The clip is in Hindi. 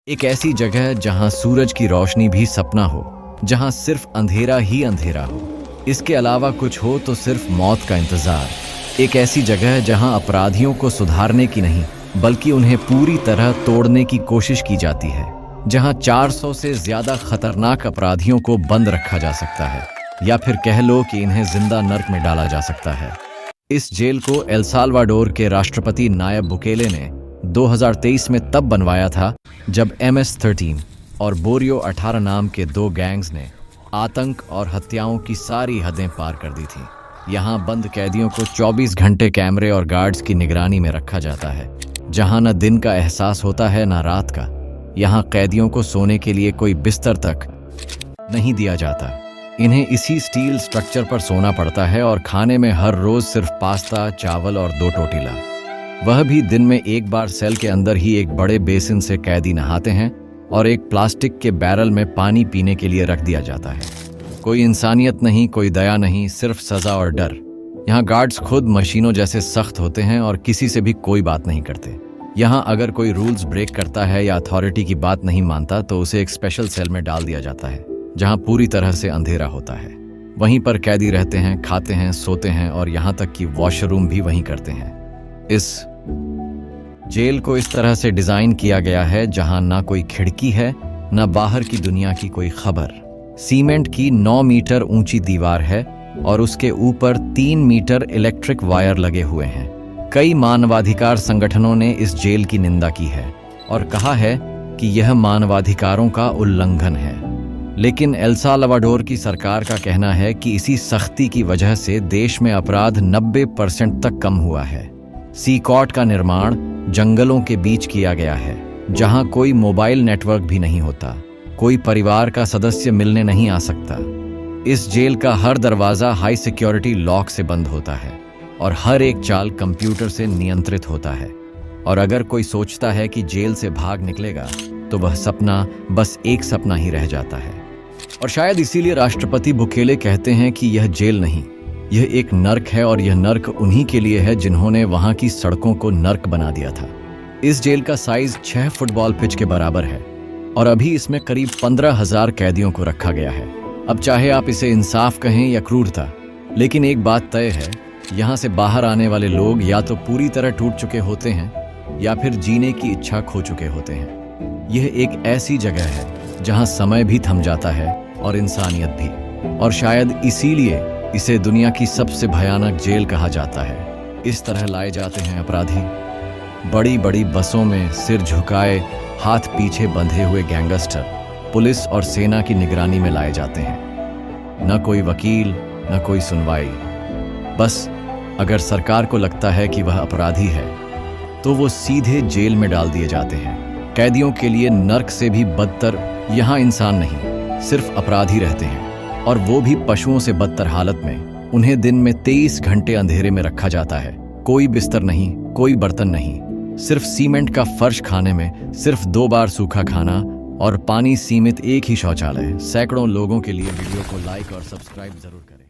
एक ऐसी जगह जहां सूरज की रोशनी भी सपना हो, जहां सिर्फ अंधेरा ही अंधेरा हो, इसके अलावा कुछ हो तो सिर्फ मौत का इंतजार। एक ऐसी जगह जहां अपराधियों को सुधारने की नहीं बल्कि उन्हें पूरी तरह तोड़ने की कोशिश की जाती है, जहां 400 से ज्यादा खतरनाक अपराधियों को बंद रखा जा सकता है या फिर कह लो कि इन्हें जिंदा नर्क में डाला जा सकता है। इस जेल को एल साल्वाडोर के राष्ट्रपति नायब बुकेले ने 2023 में तब बनवाया था जब MS-13 और बोरियो 18 नाम के दो गैंग्स ने आतंक और हत्याओं की सारी हदें पार कर दी थीं। यहाँ बंद कैदियों को 24 घंटे कैमरे और गार्ड्स की निगरानी में रखा जाता है, जहाँ न दिन का एहसास होता है न रात का। यहाँ कैदियों को सोने के लिए कोई बिस्तर तक नहीं दिया जाता। इन्हें इसी स्टील स्ट्रक्चर पर सोना पड़ता है और खाने में हर रोज सिर्फ पास्ता, चावल और 2 टोटीला, वह भी दिन में एक बार। सेल के अंदर ही एक बड़े बेसिन से कैदी नहाते हैं और एक प्लास्टिक के बैरल में पानी पीने के लिए रख दिया जाता है। कोई इंसानियत नहीं, कोई दया नहीं, सिर्फ सजा और डर। यहाँ गार्ड्स खुद मशीनों जैसे सख्त होते हैं और किसी से भी कोई बात नहीं करते। यहाँ अगर कोई रूल्स ब्रेक करता है या अथॉरिटी की बात नहीं मानता तो उसे एक स्पेशल सेल में डाल दिया जाता है, जहाँ पूरी तरह से अंधेरा होता है। वहीं पर कैदी रहते हैं, खाते हैं, सोते हैं और यहाँ तक कि वॉशरूम भी वहीं करते हैं। इस जेल को इस तरह से डिजाइन किया गया है जहां ना कोई खिड़की है, ना बाहर की दुनिया की कोई खबर। सीमेंट की 9 मीटर ऊंची दीवार है और उसके ऊपर 3 मीटर इलेक्ट्रिक वायर लगे हुए हैं। कई मानवाधिकार संगठनों ने इस जेल की निंदा की है और कहा है कि यह मानवाधिकारों का उल्लंघन है। लेकिन एल साल्वाडोर की सरकार का कहना है कि इसी सख्ती की वजह से देश में अपराध 90% तक कम हुआ है। सी कॉट का निर्माण जंगलों के बीच किया गया है, जहां कोई मोबाइल नेटवर्क भी नहीं होता, कोई परिवार का सदस्य मिलने नहीं आ सकता। इस जेल का हर दरवाजा हाई सिक्योरिटी लॉक से बंद होता है और हर एक चाल कंप्यूटर से नियंत्रित होता है। और अगर कोई सोचता है कि जेल से भाग निकलेगा तो वह सपना बस एक सपना ही रह जाता है। और शायद इसीलिए राष्ट्रपति बुकेले कहते हैं कि यह जेल नहीं, यह एक नर्क है, और यह नर्क उन्हीं के लिए है जिन्होंने वहां की सड़कों को नर्क बना दिया था। इस जेल का साइज 6 फुटबॉल पिच के बराबर है और अभी इसमें करीब 15,000 कैदियों को रखा गया है। अब चाहे आप इसे इंसाफ कहें या क्रूरता, लेकिन एक बात तय है, यहाँ से बाहर आने वाले लोग या तो पूरी तरह टूट चुके होते हैं या फिर जीने की इच्छा खो चुके होते हैं। यह एक ऐसी जगह है जहाँ समय भी थम जाता है और इंसानियत भी, और शायद इसीलिए इसे दुनिया की सबसे भयानक जेल कहा जाता है। इस तरह लाए जाते हैं अपराधी, बड़ी बड़ी बसों में सिर झुकाए, हाथ पीछे बंधे हुए गैंगस्टर पुलिस और सेना की निगरानी में लाए जाते हैं। न कोई वकील, न कोई सुनवाई। बस अगर सरकार को लगता है कि वह अपराधी है तो वो सीधे जेल में डाल दिए जाते हैं। कैदियों के लिए नर्क से भी बदतर यहाँ इंसान नहीं, सिर्फ अपराधी रहते हैं, और वो भी पशुओं से बदतर हालत में। उन्हें दिन में 23 घंटे अंधेरे में रखा जाता है। कोई बिस्तर नहीं, कोई बर्तन नहीं, सिर्फ सीमेंट का फर्श, खाने में सिर्फ 2 बार सूखा खाना और पानी सीमित एक ही शौचालय। सैकड़ों लोगों के लिए वीडियो को लाइक और सब्सक्राइब जरूर करें।